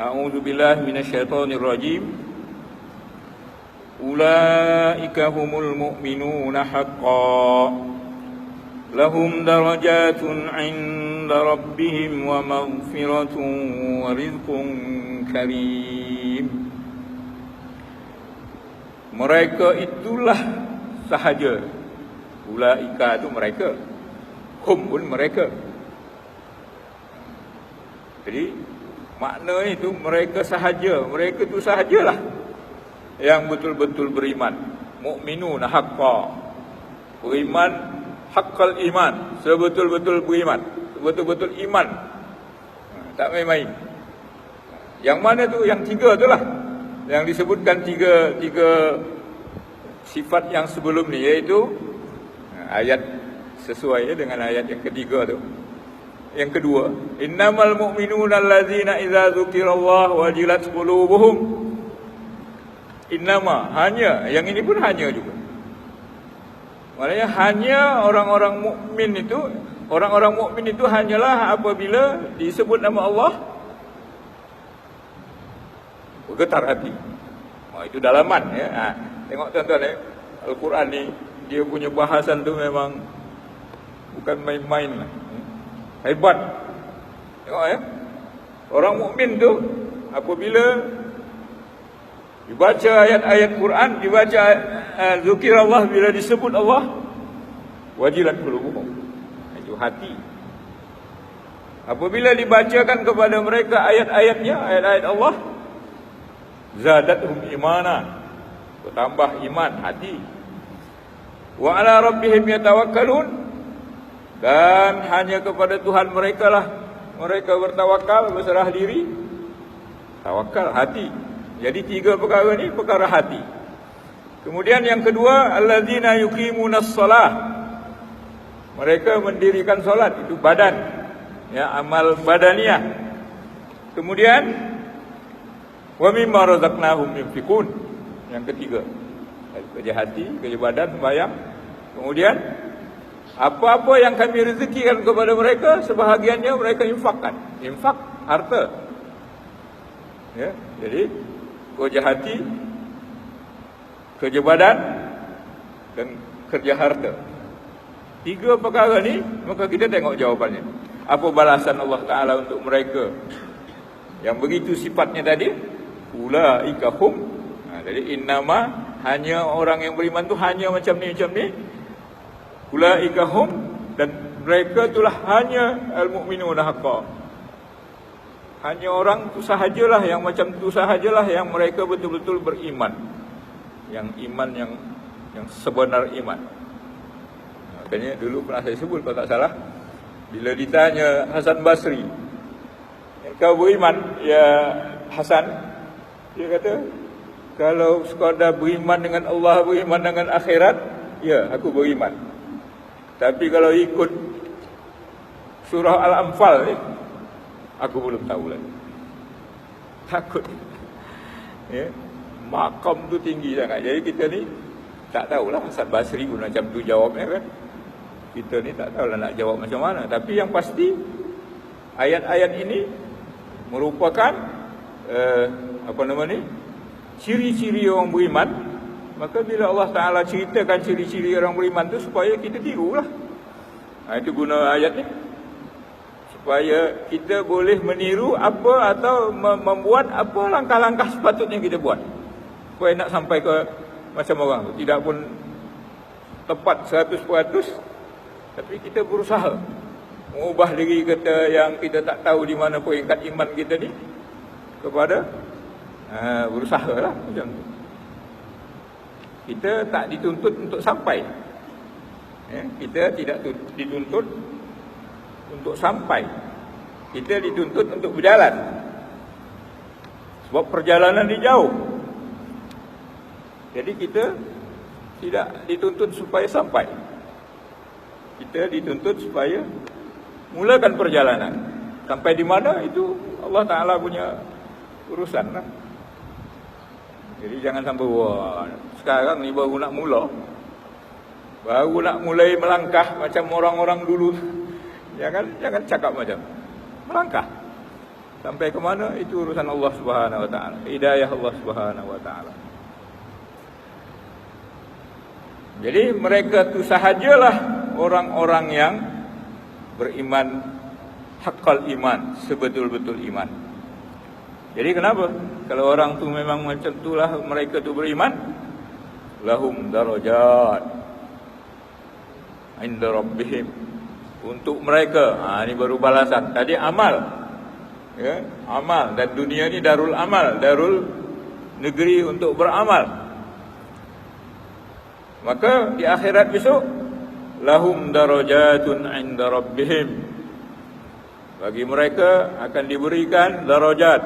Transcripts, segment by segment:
A'udzubillahi minasyaitonirrajim. Ulaika humul mu'minuna haqqan lahum darajatun 'inda rabbihim wa maghfiratun wa rizqun karim. Mereka itulah sahaja. Ulaika itu mereka, hum pun mereka. Jadi makna itu mereka sahaja, mereka itu sahajalah yang betul-betul beriman. Mukminun haqqa, beriman haqqal iman, sebetul-betul beriman, betul-betul iman, tak main-main. Yang mana tu? Yang tiga tu lah, yang disebutkan tiga sifat yang sebelum ni, iaitu ayat sesuai dengan ayat yang ketiga tu. Yang kedua, innamal mu'minuna allazina idza dzukirallahu wajilat qulubuhum. Innama, hanya, yang ini pun hanya juga. Maknanya hanya orang-orang mukmin itu, orang-orang mukmin itu hanyalah apabila disebut nama Allah bergetar hati. Itu dalaman ya. Tengok tuan-tuan Al-Quran ni dia punya bahasan tu memang bukan main-main lah. Hebat. Tengok orang mukmin tu apabila dibaca ayat-ayat Quran, dibaca zikir Allah, bila disebut Allah, wajilat qulubuhum. Itu hati. Apabila dibacakan kepada mereka ayat-ayatnya, ayat-ayat Allah, zadathum imana, bertambah iman hati. Wa ala rabbihim yatawakkalun, dan hanya kepada Tuhan mereka lah mereka bertawakal, berserah diri. Tawakal hati. Jadi tiga perkara ni perkara hati. Kemudian yang kedua, allazina yuqimunas shalah, mereka mendirikan solat, itu badan ya, amal badaniah. Kemudian wa mimma razaqnahum yunfiqun, yang ketiga, kerja hati, kerja badan, sembahyang. Kemudian apa-apa yang kami rezekikan kepada mereka, sebahagiannya mereka infakkan. Infak harta. Ya, jadi kerja hati, kerja badan, dan kerja harta. Tiga perkara ni, maka kita tengok jawapannya. Apa balasan Allah Ta'ala untuk mereka yang begitu sifatnya tadi? Ulaika hum. Jadi innama, hanya orang yang beriman tu hanya macam ni, macam ni. Ulaika hum, dan mereka itulah hanya al-mu'minuna haqqa. Hanya orang tu sahajalah yang macam tu sahajalah yang mereka betul-betul beriman. Yang iman yang sebenar iman. Makanya dulu pernah saya sebut kalau tak salah, bila ditanya Hasan Basri, kau beriman ya Hasan? Dia kata, kalau sekadar beriman dengan Allah, beriman dengan akhirat, ya aku beriman. Tapi kalau ikut surah Al-Anfal ni, aku belum tahu lagi. Takut. Ya, makam tu tinggi sangat. Jadi kita ni tak tahulah Hasan Basri pun macam tu jawabnya kan. Kita ni tak tahulah nak jawab macam mana. Tapi yang pasti ayat-ayat ini merupakan ciri-ciri orang beriman. Maka bila Allah Ta'ala ceritakan ciri-ciri orang beriman tu, supaya kita tirulah. Itu guna ayat ni, supaya kita boleh meniru apa atau membuat apa langkah-langkah sepatutnya kita buat, supaya nak sampai ke macam orang tu. Tidak pun tepat 100%, tapi kita berusaha mengubah diri kita yang kita tak tahu di mana peringkat iman kita ni, kepada berusaha lah macam tu. Kita tak dituntut untuk sampai, kita tidak dituntut untuk sampai, kita dituntut untuk berjalan. Sebab perjalanan ni jauh. Jadi kita tidak dituntut supaya sampai, kita dituntut supaya mulakan perjalanan. Sampai di mana itu Allah Ta'ala punya urusan lah. Jadi jangan sampai wah, sekarang ni baru nak mula, baru nak mulai melangkah macam orang-orang dulu. Jangan cakap macam melangkah. Sampai ke mana itu urusan Allah Subhanahu wa taala. Hidayah Allah Subhanahu wa taala. Jadi mereka tu sahajalah orang-orang yang beriman haqqal iman, sebetul-betul iman. Jadi kenapa? Kalau orang tu memang macam itulah mereka tu beriman, lahum darajat inda rabbihim. Untuk mereka, ini baru balasan. Tadi amal, ya, amal, dan dunia ni darul amal, darul negeri untuk beramal. Maka di akhirat besok, lahum darajatun inda rabbihim. Bagi mereka akan diberikan darajat,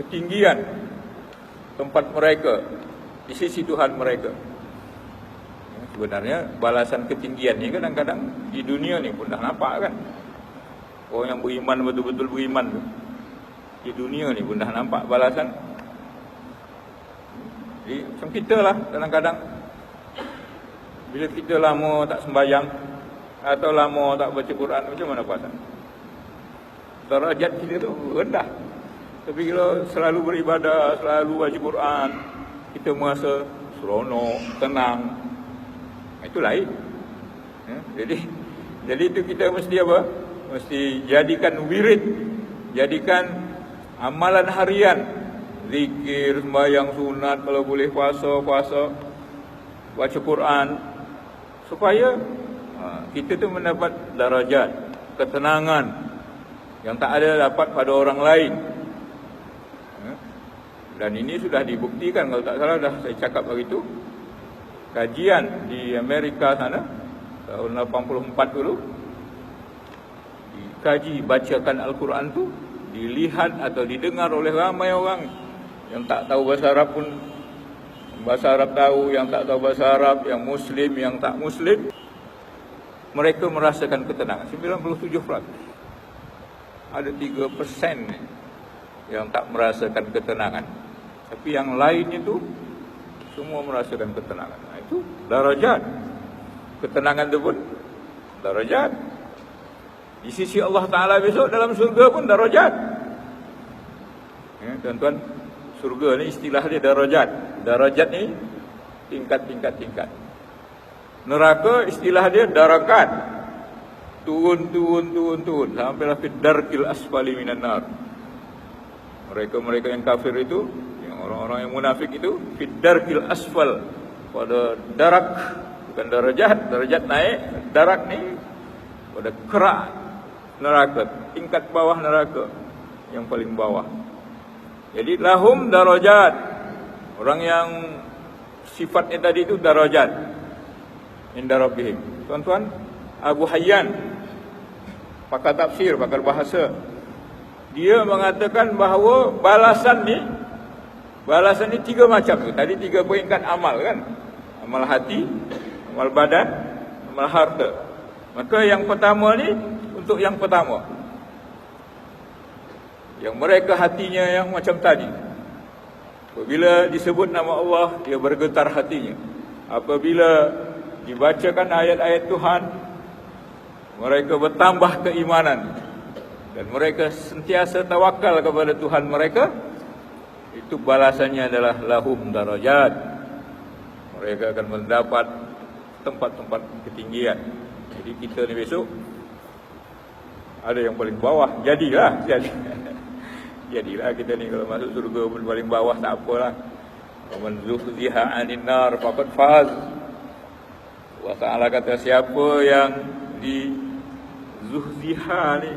ketinggian tempat mereka di sisi Tuhan mereka. Sebenarnya balasan ketinggian ni kadang-kadang di dunia ni pun dah nampak kan. Orang yang beriman betul-betul beriman tu, di dunia ni pun dah nampak balasan. Jadi macam kita lah kadang-kadang, bila kita lama tak sembahyang atau lama tak baca Quran, macam mana perasaan? Darajat kita tu rendah. Tapi kalau selalu beribadah, selalu baca Quran, kita merasa seronok, tenang. Itu lain. Ya, jadi itu kita mesti apa? Mesti jadikan wirid, jadikan amalan harian, zikir, sembahyang sunat, kalau boleh puasa, baca Quran, supaya kita tu mendapat darajat, ketenangan yang tak ada dapat pada orang lain. Dan ini sudah dibuktikan, kalau tak salah dah saya cakap begitu. Kajian di Amerika sana tahun 84 dulu, dikaji bacakan Al-Quran tu, dilihat atau didengar oleh ramai orang yang tak tahu bahasa Arab pun bahasa Arab tahu, yang tak tahu bahasa Arab, yang Muslim, yang tak Muslim. Mereka merasakan ketenangan. 97%. Ada 3% yang tak merasakan ketenangan. Tapi yang lain itu semua merasakan ketenangan. Nah, itu darajat. Ketenangan itu pun darajat. Di sisi Allah Ta'ala besok dalam surga pun darajat. Ya, tuan-tuan, surga ni istilah dia darajat. Darajat ni tingkat. Neraka istilah dia darakat. Turun sampailah fi darkil asfali minan nar. Mereka yang kafir itu, yang orang-orang yang munafik itu, fi darkil asfal, pada darak, bukan darajat naik, darak ni pada kerak neraka, tingkat bawah neraka, yang paling bawah. Jadi lahum darajat. Orang yang sifatnya tadi itu darajat inda rabbihim. Tuan-tuan, Abu Hayyan, pakar tafsir, pakar bahasa, dia mengatakan bahawa balasan ni 3 macam tu. Tadi 3 peringkat amal kan. Amal hati, amal badan, amal harta. Maka yang pertama ni untuk yang pertama, yang mereka hatinya yang macam tadi. Apabila disebut nama Allah, dia bergetar hatinya. Apabila dibacakan ayat-ayat Tuhan, mereka bertambah keimanan, dan mereka sentiasa tawakal kepada Tuhan mereka. Itu balasannya adalah lahum darajat. Mereka akan mendapat tempat-tempat ketinggian. Jadi kita ni besok ada yang paling bawah. Jadilah kita ni kalau masuk surga pun paling bawah, tak apalah. Man zuhziha 'anil nar faqad faz. Allah Ta'ala kata, siapa yang di zuhziha ni,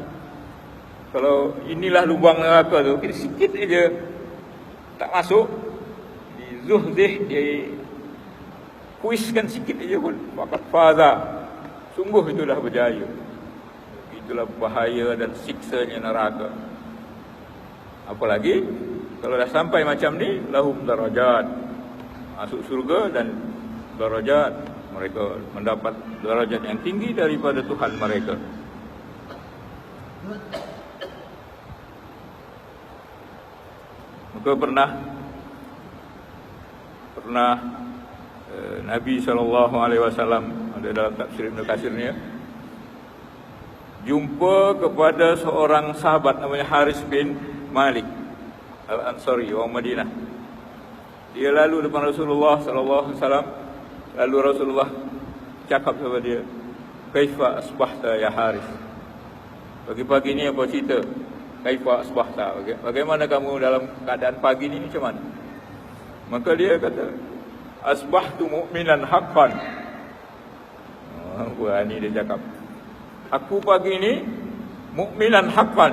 kalau inilah lubang neraka tu, sikit aja tak masuk, di zuhzih, dia kuiskan sikit aja pun, faqad faza, sungguh itulah berjaya. Itulah bahaya dan siksanya neraka. Apalagi kalau dah sampai macam ni, lahum darajat, masuk surga dan darajat, mereka mendapat darajat yang tinggi daripada Tuhan mereka. Maka pernah Nabi SAW ada dalam tafsir Ibn Katsir ni, jumpa kepada seorang sahabat namanya Haris bin Malik Al-Ansari, orang Madinah. Dia lalu depan Rasulullah sallallahu alaihi wasallam. Lalu Rasulullah cakap kepada dia, "Kaifa asbahta ya Haris?" Pagi-pagi ni apa cerita? Kaifa asbahta? Bagaimana kamu dalam keadaan pagi ni macam mana? Maka dia kata, "Asbahtu mu'minan haqqan." Wah, ni dia cakap, "Aku pagi ni mukminan haqqan."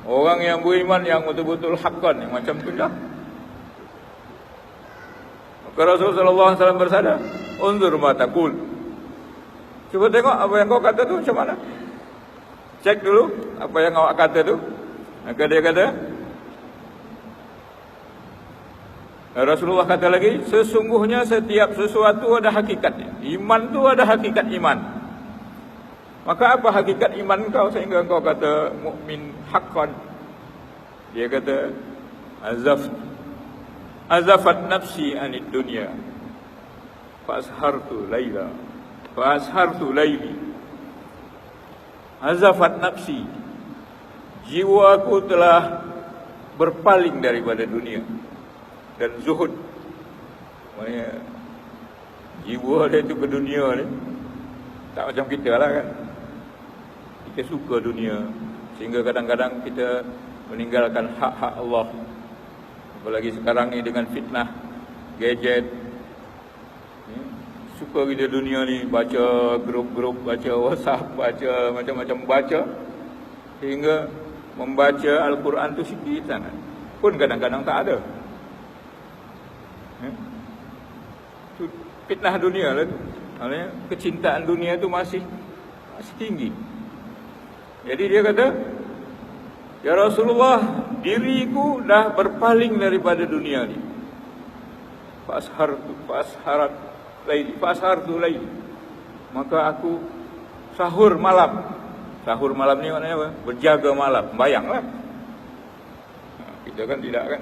Orang yang beriman yang betul-betul haqqan, yang macam tu dah. Maka Rasulullah sallallahu alaihi wasallam bersabda, "Unzur ma taqul." Cuba tengok apa yang kau kata tu macam mana. Cek dulu apa yang awak kata tu. Maka dia kata, Rasulullah kata lagi, sesungguhnya setiap sesuatu ada hakikatnya. Iman tu ada hakikat iman. Maka apa hakikat iman kau sehingga kau kata mukmin haqqan? Dia kata, azafat nafsi anid dunya fa ashartu laili. Azafat nafsi, jiwaku telah berpaling daripada dunia dan zuhud. Maksudnya jiwa dia tu ke dunia ni tak macam kita lah kan. Kita suka dunia sehingga kadang-kadang kita meninggalkan hak-hak Allah. Apalagi sekarang ni dengan fitnah gadget, suka kita dunia ni, baca grup-grup, baca WhatsApp, baca macam-macam baca, sehingga membaca Al-Quran tu sikit sangat pun kadang-kadang tak ada. Fitnah dunia lah tu. Maksudnya kecintaan dunia tu masih tinggi. Jadi dia kata, "Ya Rasulullah, diriku dah berpaling daripada dunia ni. Fashartu laili. Maka aku sahur malam." Sahur malam ni maknanya apa? Berjaga malam, bayanglah. Kita kan tidak kan.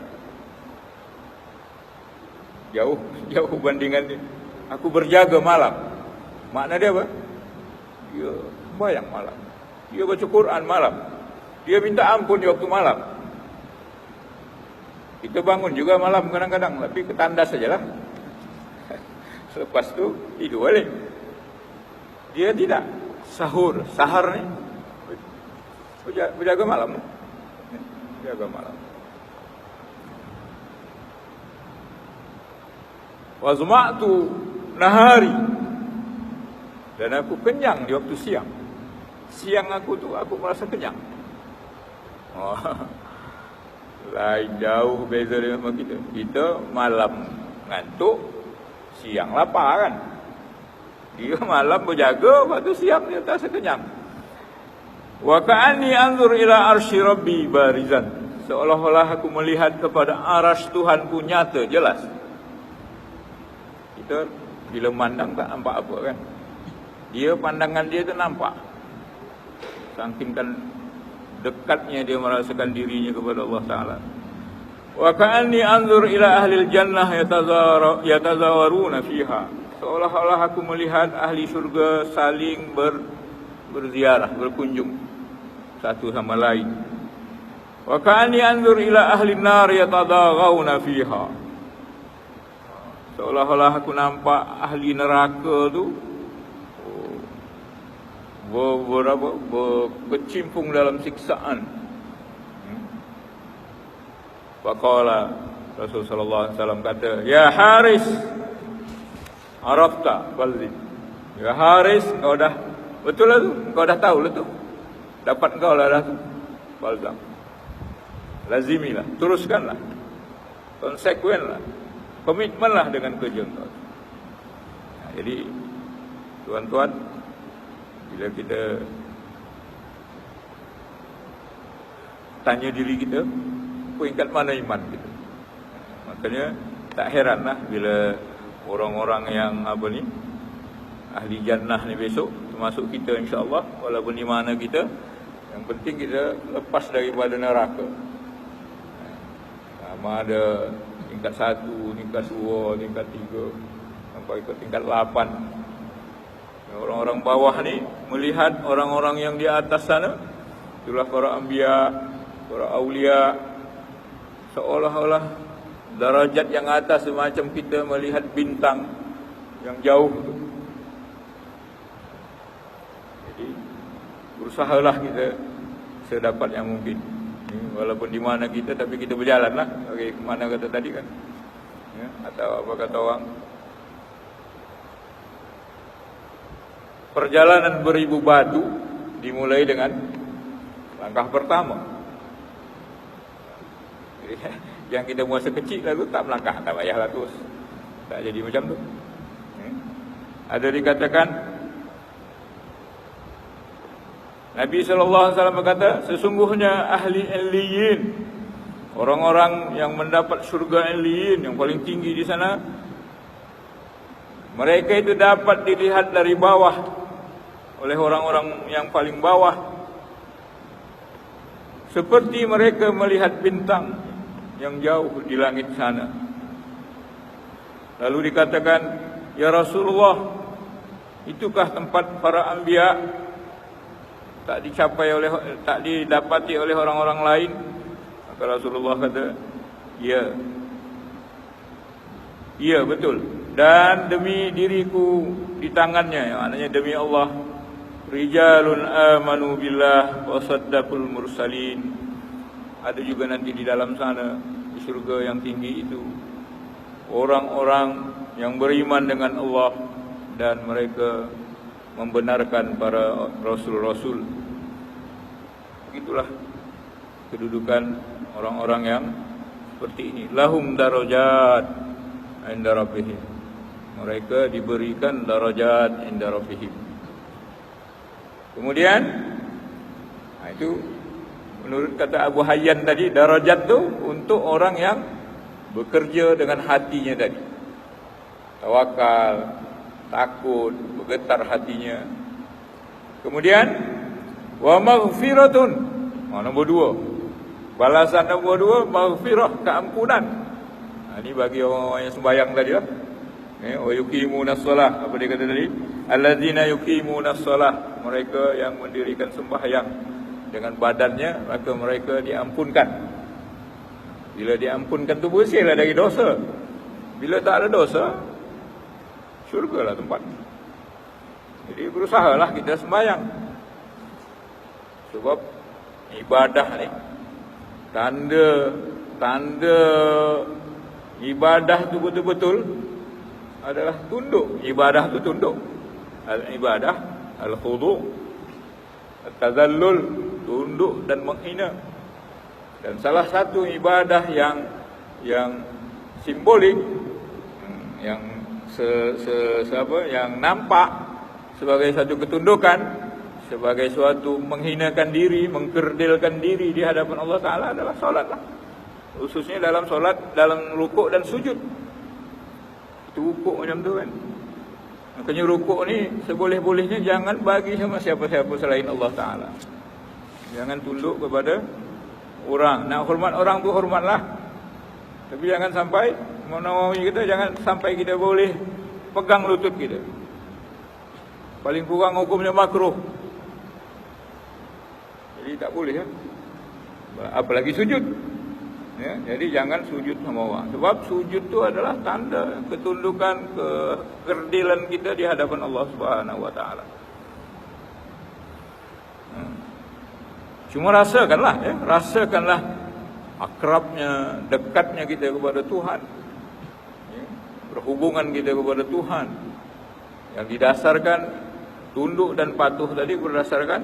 Jauh bandingan dia. Aku berjaga malam. Makna dia apa? Dia bayang malam. Dia baca Quran malam. Dia minta ampun di waktu malam. Kita bangun juga malam kadang-kadang, tapi ketandas sajalah. Selepas tu tidur balik. Dia tidak sahar ni berjaga malam. Berjaga malam. Wazma'tu nahari, dan aku kenyang di waktu siang. Siang aku merasa kenyang. Lain jauh beza dengan kita. Kita malam ngantuk, siang lapar kan. Dia malam berjaga, lepas tu siang dia tak sekenyang. Wa ka'anni anzur ila arsy rabbi barizan. Seolah-olah aku melihat kepada arasy Tuhanku nyata, jelas. Kita bila mandang tak nampak apa kan. Dia pandangan dia tu nampak. Saking kan dekatnya dia merasakan dirinya kepada Allah Ta'ala. Wa ka'anni anzur ila ahli al-jannah yatazawaruna fiha. Seolah-olah aku melihat ahli syurga saling berziarah, berkunjung satu sama lain. Wa ka'anni anzur ila ahli an-nar yatadaghawna fiha. Seolah-olah aku nampak ahli neraka tu berkecimpung dalam siksaan. Faqala Rasulullah sallallahu alaihi wasallam kata, "Ya Haris, arafta balzi." Ya Haris, kau dah betul lah tu, kau dah tahu lah tu. Dapat kau lah dah tu. Balzam. Lazimilah, teruskanlah. Konsekuenlah. Komitmenlah dengan kerja kau. Nah, jadi tuan-tuan, bila kita tanya diri kita, peringkat mana iman kita, makanya tak heranlah bila orang-orang yang ahli jannah ni besok, termasuk kita insya-Allah, walaupun di mana kita, yang penting kita lepas daripada neraka. Sama ada tingkat 1, tingkat 2, tingkat 3, sampai ke tingkat 8. Orang-orang bawah ni melihat orang-orang yang di atas sana, itulah para anbiya, para aulia, seolah-olah darajat yang atas semacam kita melihat bintang yang jauh tu. Jadi berusahalah kita sedapat yang mungkin. Walaupun di mana kita, tapi kita berjalan lah. Bagi mana kata tadi kan, ya, atau apa kata orang, perjalanan beribu batu dimulai dengan langkah pertama. Jadi, yang kita masa kecil lalu tak melangkah, tak payahlah terus, tak jadi macam tu. Ada dikatakan Nabi SAW berkata, sesungguhnya ahli Illiyin, orang-orang yang mendapat syurga Illiyin yang paling tinggi di sana, mereka itu dapat dilihat dari bawah oleh orang-orang yang paling bawah, seperti mereka melihat bintang yang jauh di langit sana. Lalu dikatakan, ya Rasulullah, itukah tempat para anbiya? Tak didapati oleh orang-orang lain? Maka Rasulullah kata, ya, ya betul. Dan demi diriku di tangannya, yang maknanya demi Allah, rijalun amanu billah wa saddaqul mursalin. Ada juga nanti di dalam sana, di surga yang tinggi itu, orang-orang yang beriman dengan Allah dan mereka membenarkan para rasul-rasul. Begitulah kedudukan orang-orang yang seperti ini. Lahum darajat inda rabbihim. Mereka diberikan darajat inda rabbihim. Kemudian, itu menurut kata Abu Hayyan tadi, darajat tu untuk orang yang bekerja dengan hatinya tadi. Tawakal, takut, bergetar hatinya. Kemudian wa maghfiratun, nombor 2. Balasan nombor 2, maghfirah, keampunan. Ini bagi orang-orang yang sembahyang tadi lah. Wa yuqimunas shalah, apa dia kata tadi? Allazina yuqimunas shalah, mereka yang mendirikan sembahyang dengan badannya, maka mereka diampunkan. Bila diampunkan tu bersihlah dari dosa. Bila tak ada dosa, syurga lah tempat. Jadi berusahalah kita sembahyang. Sebab ibadah ni, tanda ibadah tu betul-betul adalah tunduk. Ibadah tu tunduk. Al-ibadah, al-khudu', al-tazallul, tunduk dan menghina. Dan salah satu ibadah yang simbolik, yang yang nampak sebagai satu ketundukan, sebagai suatu menghinakan diri, mengkerdilkan diri di hadapan Allah Ta'ala adalah solat lah. Khususnya dalam solat, dalam rukuk dan sujud. Itu rukuk macam tu kan. Makanya rukuk ni seboleh-bolehnya jangan bagi sama siapa-siapa selain Allah Ta'ala. Jangan tunduk kepada orang. Nak hormat orang tu hormatlah, tapi jangan sampai, Nawawi kita, jangan sampai kita boleh pegang lutut kita. Paling kurang hukumnya makruh. Jadi tak boleh ya. Apalagi sujud. Ya, jadi jangan sujud sama orang. Sebab sujud itu adalah tanda ketundukan, kekerdilan kita di hadapan Allah Subhanahu wa taala. Cuma rasakanlah ya, rasakanlah akrabnya, dekatnya kita kepada Tuhan. Ya, berhubungan kita kepada Tuhan yang didasarkan tunduk dan patuh tadi berdasarkan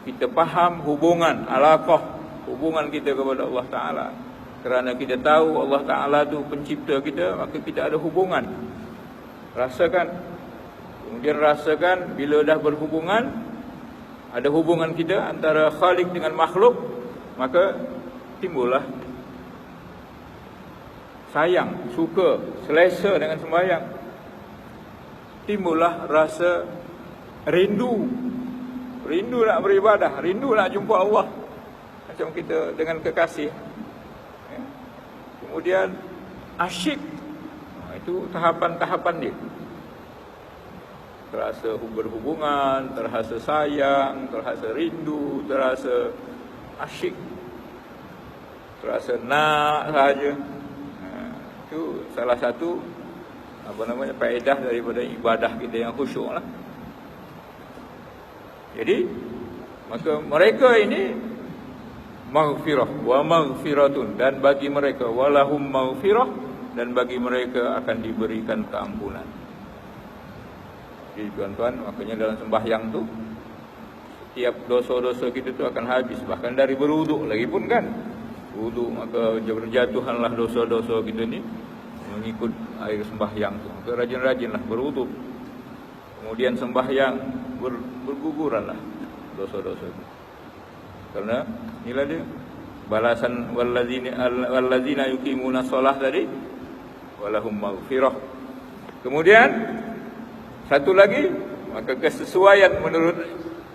kita faham hubungan, alaqah, hubungan kita kepada Allah Ta'ala. Kerana kita tahu Allah Ta'ala itu pencipta kita, maka kita ada hubungan. Rasakan. Kemudian rasakan bila dah berhubungan, ada hubungan kita antara Khalik dengan makhluk, maka timbullah sayang, suka, selesa dengan sembahyang. Timbullah rasa rindu. Rindu nak beribadah, rindu nak jumpa Allah. Macam kita dengan kekasih. Kemudian asyik. Itu tahapan-tahapan dia. terasa berhubungan, terasa sayang, terasa rindu, terasa asyik, terasa nak saja. Itu salah satu faedah daripada ibadah kita yang khusyuk lah. Jadi maka mereka ini maghfirah wa maghfiratun, dan bagi mereka walahum maghfirah, dan bagi mereka akan diberikan keampunan. Jadi tuan-tuan, makanya dalam sembahyang tu setiap dosa-dosa kita tu akan habis, bahkan dari berwuduk lagi pun kan. Wuduk maka berjatuhanlah dosa-dosa kita ni mengikut air sembahyang tu. Maka rajin-rajinlah berwuduk. Kemudian sembahyang berguguranlah dosa-dosa itu. Karena inilah dia balasan wallazina yuqimuna shalah tadi walahum maghfirah. Kemudian satu lagi, maka kesesuaian menurut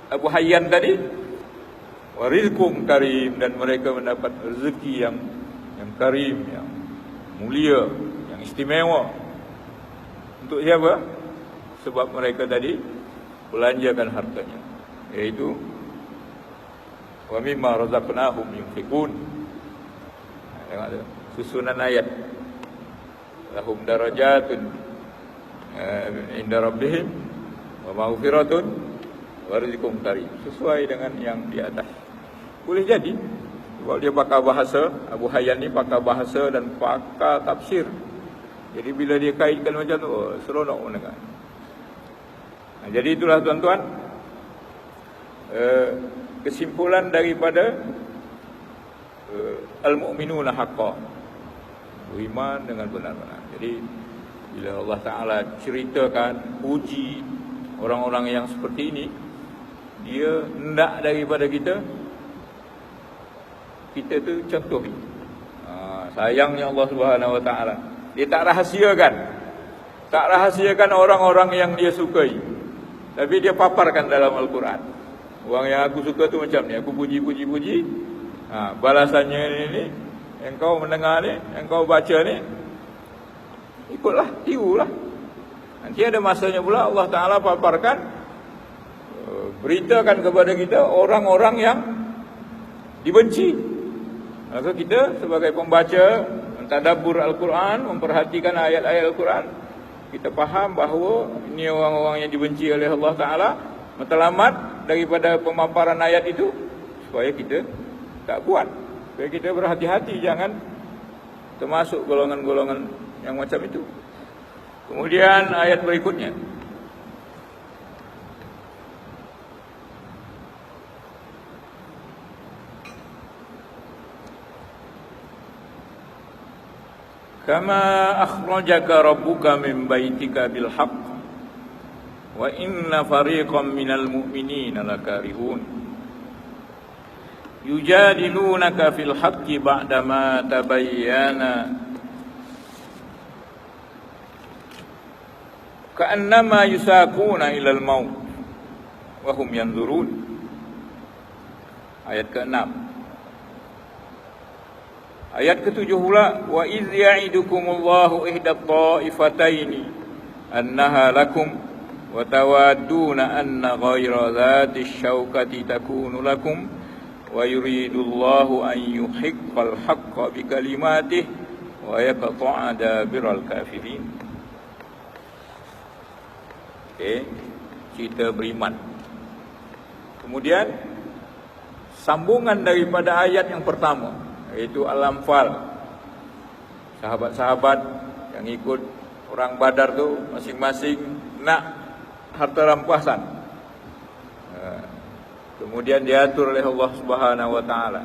Abu Hayyan tadi, wa rizqum karim, dan mereka mendapat rezeki yang karim, yang mulia, yang istimewa. Untuk siapa? Sebab mereka tadi belanjakan hartanya, yaitu wa mimma razaqnahum yunfiqun. Tengok tu susunan ayat. Lahum darajatun inda rabbihim wa maghfiratun wa rizqum karim. Sesuai dengan yang di atas. Boleh jadi kalau dia pakar bahasa, Abu Hayyan ni pakar bahasa dan pakar tafsir. Jadi bila dia kaitkan macam tu, seronok mendengar. Jadi itulah tuan-tuan, kesimpulan daripada al-mu'minuna haqqan, beriman dengan benar-benar. Jadi bila Allah Ta'ala ceritakan, puji orang-orang yang seperti ini, dia hendak daripada kita tu contohi. Sayangnya Allah Subhanahu Wa Ta'ala, dia tak rahasiakan orang-orang yang dia sukai, tapi dia paparkan dalam Al-Quran. Orang yang aku suka tu macam ni, aku puji. Balasannya ini, engkau mendengar ni, engkau baca ni, ikutlah, tirulah. Nanti ada masanya pula Allah Ta'ala paparkan, beritakan kepada kita orang-orang yang dibenci. Maka kita sebagai pembaca, mentadabbur Al-Quran, memperhatikan ayat-ayat Al-Quran, kita faham bahawa ini orang-orang yang dibenci oleh Allah Ta'ala, matlamat daripada pemaparan ayat itu supaya kita tak buat, supaya kita berhati-hati jangan termasuk golongan-golongan yang macam itu. Kemudian ayat berikutnya, kama akhrajaka rabbuka min baitika bil haqq wa inna fariqam minal mu'minina lakarihun yujadilunaka fil haqqi ba'dama tabayyana ka'annama yusaquna ilal maut wa hum yanzurun. Ayat ke-6. Ayat ke-7 pula, wa idh ya'idukumullahu ihdat ta'ifataini annaha lakum wa tawadduna anna ghayra dhati syaukati takunu lakum wa yuridullahu an yuhiqqal haqqa bi kalimatihi wa yaqta'a dabiral kafirin. Cerita beriman. Kemudian sambungan daripada ayat yang pertama, iaitu Al-Anfal. Sahabat-sahabat yang ikut orang Badar tu masing-masing nak harta rampasan. Kemudian diatur oleh Allah Subhanahu Wa Ta'ala.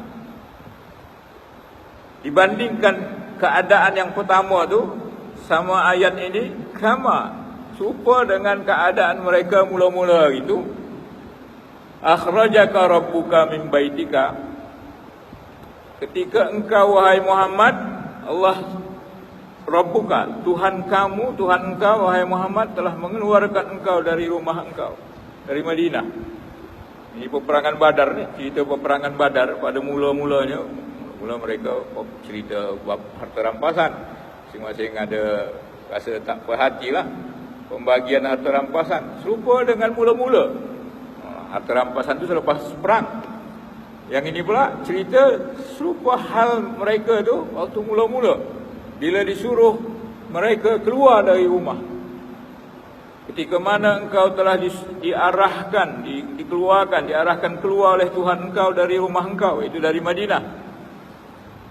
Dibandingkan keadaan yang pertama tu sama ayat ini, kama serupa dengan keadaan mereka mula-mula itu. Akhrajaka rabbuka min baitika, ketika engkau wahai Muhammad, Allah Rabbuka, Tuhan kamu, Tuhan engkau wahai Muhammad telah mengeluarkan engkau dari rumah engkau, dari Madinah. Ini peperangan Badar ni, cerita peperangan Badar pada mula-mulanya. Mula mereka cerita bab harta rampasan, masing-masing ada rasa tak puas hati lah. pembagian harta rampasan serupa dengan mula-mula. Harta rampasan itu selepas perang. Yang ini pula cerita serupa hal mereka tu waktu mula-mula bila disuruh mereka keluar dari rumah. Ketika mana engkau telah diarahkan, dikeluarkan, diarahkan keluar oleh Tuhan engkau dari rumah engkau, itu dari Madinah.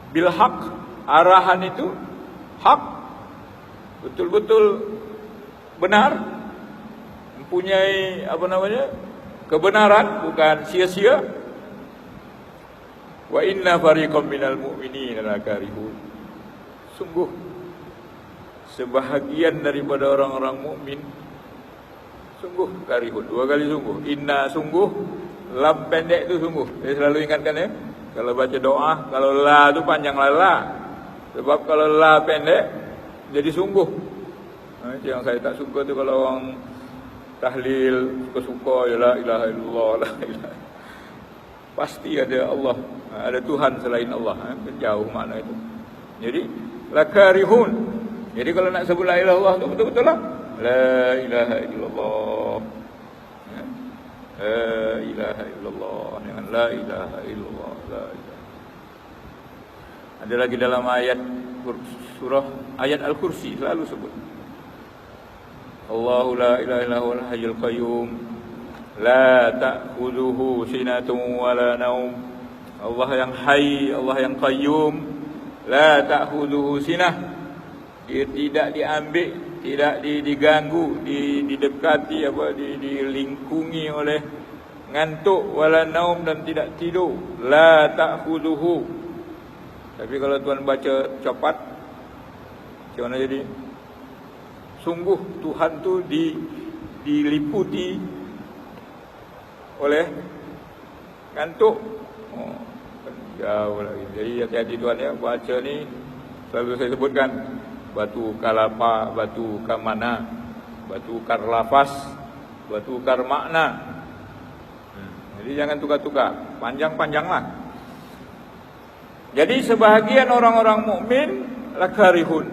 Bil haq, arahan itu hak, betul-betul benar, mempunyai kebenaran, bukan sia-sia. Wa inna fariqam minal mu'minina lakarihun. Sungguh sebahagian daripada orang-orang mukmin sungguh karihun. Dua kali sungguh. Inna sungguh, lam pendek tu sungguh. Saya selalu ingatkan ya. Kalau baca doa, kalau la tu panjang la. Sebab kalau la pendek jadi sungguh. Yang saya tak suka tu kalau orang tahlil suka-suka ya la ilaha illallah, la ilaha. Pasti ada Allah, ada Tuhan selain Allah. Jauh makna itu. Jadi la karihun. Jadi kalau nak sebut la ilaha illallah tu betul-betul lah. La ilaha illallah. La ilaha illallah. Dengan la ilaha illallah. La ilaha. Ada lagi dalam ayat surah ayat Al-Kursi selalu sebut. Allahu la ilaha illa huwal hayyul qayyum. La ta'khudhuhu sinatun wa la naum. Allah yang hayy, Allah yang qayyum. La ta'khudhuhu sinah. Dia tidak diambil, tidak diganggu, didekati dilingkungi oleh ngantuk wala naum, dan tidak tidur. La ta'khudhuhu. Tapi kalau tuan baca cepat, macam mana jadi? Sungguh Tuhan tu diliputi oleh ngantuk. Jauh lagi. Jadi hati-hati tuan ya, baca ni selalu saya sebutkan. Batu kalapa, batu kamana, batu karlafas, batu karmakna. Jadi jangan tukar-tukar, panjang-panjanglah. Jadi sebahagian orang-orang mukmin lakarihun.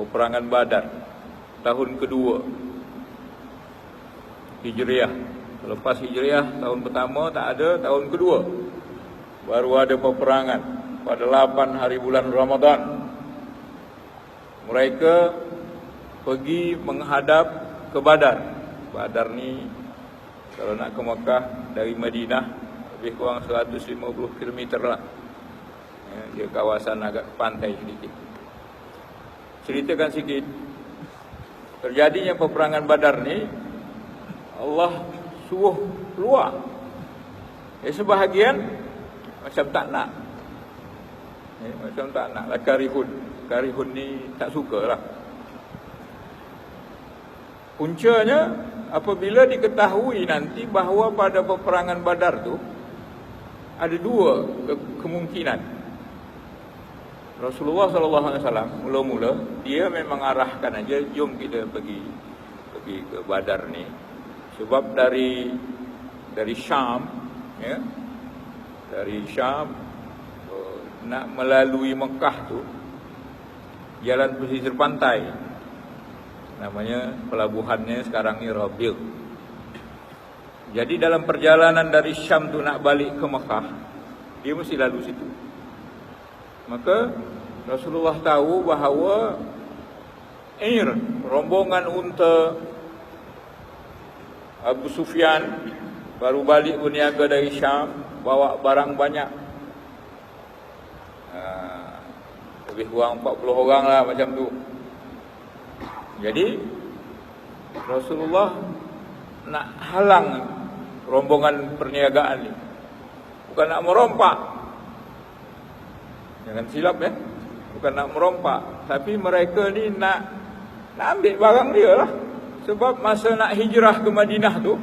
Peperangan Badar tahun kedua Hijriah. Lepas Hijriah tahun pertama tak ada, tahun kedua baru ada peperangan pada 8 hari bulan Ramadan. Mereka pergi menghadap ke Badar. Badar ni kalau nak ke Mekah dari Madinah lebih kurang 150 km lah. Dia kawasan agak pantai sedikit. Ceritakan sikit. Terjadinya peperangan Badar ni, Allah suruh keluar. Sebahagian macam tak nak. Macam tak nak lah karihun. Karihun ni tak suka lah. Puncanya apabila diketahui nanti bahawa pada peperangan Badar tu ada dua kemungkinan. Rasulullah SAW mula-mula dia memang arahkan aja, jom kita pergi ke Badar ni. Sebab dari Syam, ya, dari Syam nak melalui Mekah tu jalan pesisir pantai, namanya pelabuhannya sekarang ni Rabil. Jadi dalam perjalanan dari Syam tu nak balik ke Mekah, dia mesti lalu situ. Maka Rasulullah tahu bahawa rombongan unta Abu Sufyan baru balik berniaga dari Syam, bawa barang banyak. Lebih kurang 40 orang lah macam tu. Jadi Rasulullah nak halang rombongan perniagaan ni, bukan nak merompak. Jangan silap ya, bukan nak merompak, tapi mereka ni nak ambil barang dia lah. Sebab masa nak hijrah ke Madinah tu,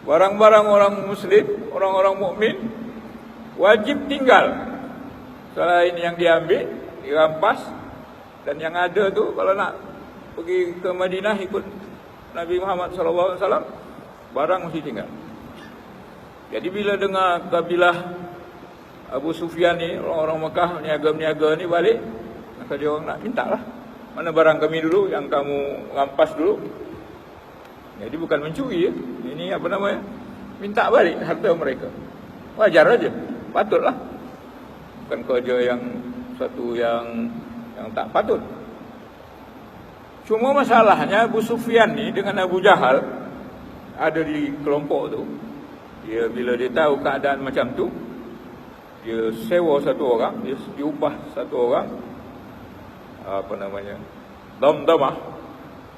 barang-barang orang Muslim, orang-orang mukmin wajib tinggal. Selain yang diambil, dirampas, dan yang ada tu kalau nak pergi ke Madinah ikut Nabi Muhammad SAW, barang mesti tinggal. Jadi bila dengar kabilah Abu Sufyan ni, orang-orang Mekah, niaga-niaga ni balik, maka dia orang nak minta lah. Mana barang kami dulu yang kamu rampas dulu. Jadi bukan mencuri ya. Ini apa namanya? Minta balik harta mereka. Wajar aja, patutlah. Bukan kerja yang satu yang tak patut. Cuma masalahnya Abu Sufyan ni dengan Abu Jahal ada di kelompok tu. Dia bila dia tahu keadaan macam tu, dia sewa satu orang, dia diupah satu orang, apa namanya, Damdamah,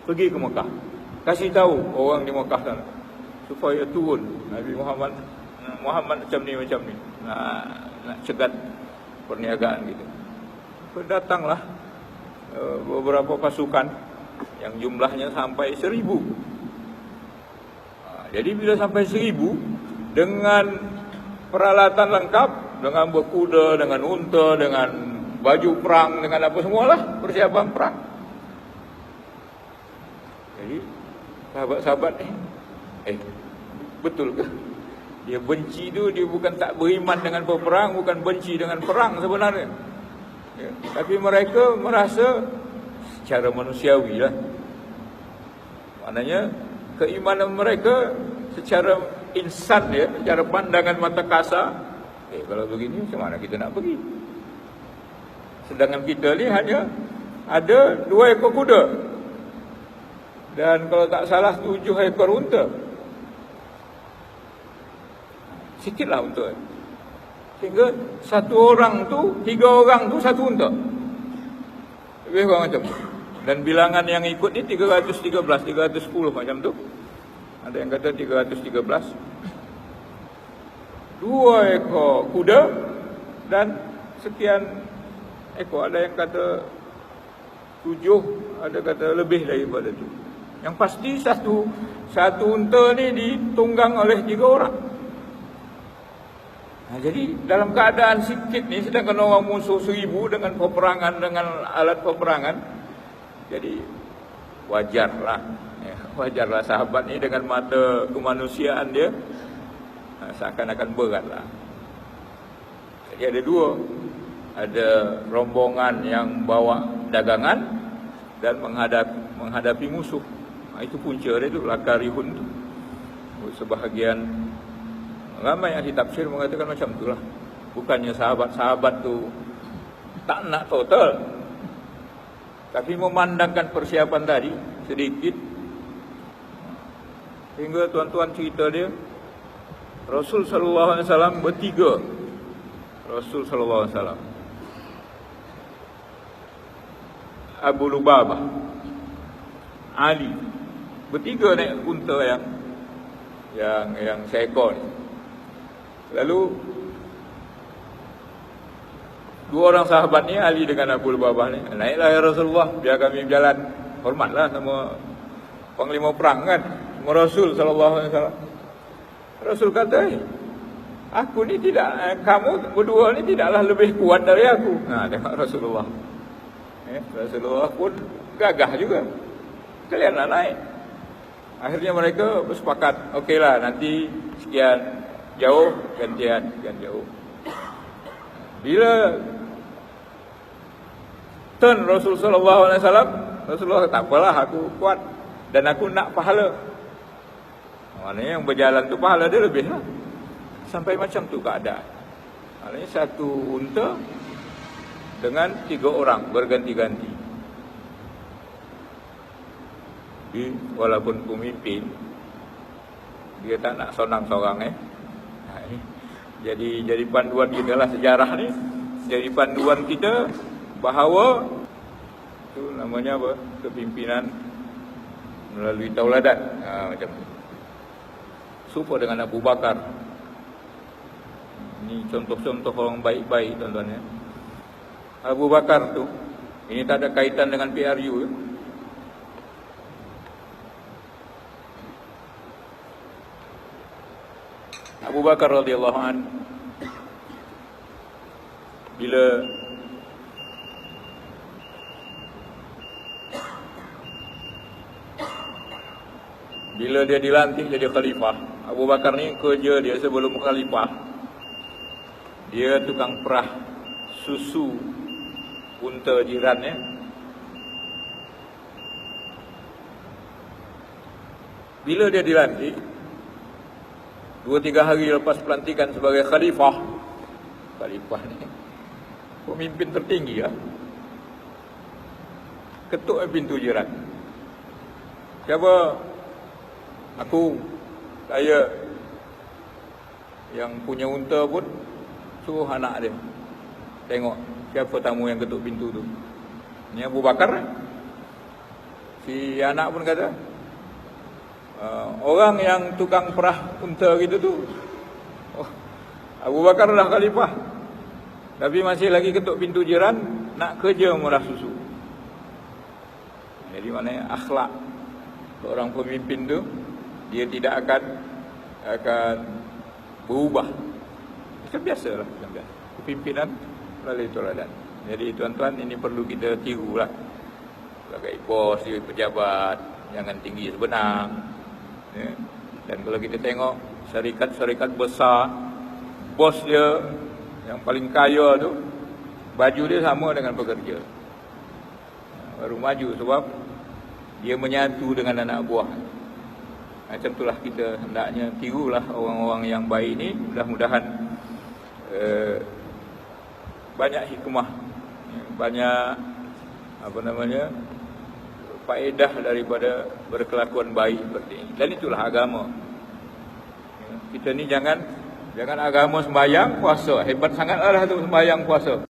pergi ke Mekah, kasih tahu orang di Mekah sana supaya turun Nabi Muhammad macam ni nak cegat perniagaan gitu. Datanglah beberapa pasukan yang jumlahnya sampai 1000. Jadi bila sampai 1000 dengan peralatan lengkap, dengan berkuda, dengan unta, dengan baju perang, dengan apa semualah persiapan perang. Jadi sahabat-sahabat ni, betul ke? Dia benci tu, dia bukan tak beriman dengan peperang, bukan benci dengan perang sebenarnya. Ya, tapi mereka merasa secara manusiawi lah. Maknanya keimanan mereka secara insan ya, secara pandangan mata kasar, kalau begini macam mana kita nak pergi? Sedangkan kita ni hanya ada 2 ekor kuda. Dan kalau tak salah 7 ekor unta. Sikitlah unta. Sehingga satu orang tu, 3 orang tu satu unta. Lebih kurang macam tu. Dan bilangan yang ikut ni 313, 310 macam tu. Ada yang kata 313. 2 ekor kuda dan sekian ekor. Ada yang kata 7, ada kata lebih daripada tu. Yang pasti satu unta ni ditunggang oleh 3 orang. Jadi dalam keadaan sikit ni, sedangkan orang musuh 1000 dengan peperangan, dengan alat peperangan, jadi wajarlah sahabat ni dengan mata kemanusiaan dia seakan-akan beratlah. Jadi ada 2, ada rombongan yang bawa dagangan dan menghadapi musuh. Itu punca dia tu, lakarihun tu. Sebahagian ramai yang ditafsir mengatakan macam itulah. Bukannya sahabat-sahabat tu tak nak total, tapi memandangkan persiapan tadi sedikit. Hingga tuan-tuan cerita dia, Rasul sallallahu alaihi wasallam bertiga. Rasul sallallahu alaihi wasallam, Abu Lubabah, Ali, bertiga naik unta yang seekor ni. Lalu 2 orang sahabat ni, Ali dengan Abu Lubabah ni, naiklah ya Rasulullah, biar kami berjalan. Hormatlah sama panglima perang kan, sama Rasul sallallahu alaihi wasallam. Rasul kata, aku ni tidak, kamu berdua ni tidaklah lebih kuat dari aku. Tengok Rasulullah. Rasulullah pun gagah juga. Kalianlah naik. Akhirnya mereka bersepakat, okeylah nanti sekian jauh gantian jauh. Bila turn Rasul sallallahu alaihi wasallam, Rasulullah kata, tak apalah, aku kuat dan aku nak pahala. Maknanya yang berjalan tu pahala dia lebih lah. Sampai macam tu keadaan. Maknanya satu unta dengan 3 orang berganti-ganti. Walaupun pemimpin, dia tak nak sonang seorang Jadi panduan kita lah, sejarah ni jadi panduan kita bahawa itu namanya apa? Kepimpinan melalui tauladan. Macam tu. Serupa dengan Abu Bakar. Ini contoh-contoh orang baik-baik tuan-tuan ya. Abu Bakar tu, ini tak ada kaitan dengan PRU ya. Abu Bakar radhiyallahu an, bila dia dilantik jadi khalifah, Abu Bakar ni kerja dia sebelum khalifah, dia tukang perah susu unta jirannya. bila dia dilantik 2-3 hari lepas pelantikan sebagai khalifah ni pemimpin tertinggi lah, ketuk pintu jiran. Siapa? Saya yang punya unta pun suruh anak dia tengok siapa tamu yang ketuk pintu tu. Ni Abu Bakar. Si anak pun kata, orang yang tukang perah unta gitu tu, Abu Bakar dah khalifah, tapi masih lagi ketuk pintu jiran nak kerja murah susu. Jadi maknanya akhlak seorang pemimpin tu, dia tidak akan berubah. Itu biasalah, kepimpinan melalui teladan. Jadi tuan-tuan, ini perlu kita tirulah. Sebagai bos, pejabat, jangan tinggi sebenang. Ya. Dan kalau kita tengok syarikat-syarikat besar, bos dia yang paling kaya tu, baju dia sama dengan pekerja. Baru maju sebab dia menyatu dengan anak buah. Macam itulah kita hendaknya tirulah orang-orang yang baik ni. Mudah-mudahan banyak hikmah, banyak faedah daripada berkelakuan baik seperti ini. Dan itulah agama. Kita ni jangan agama sembahyang puasa. Hebat sangatlah tu sembahyang puasa.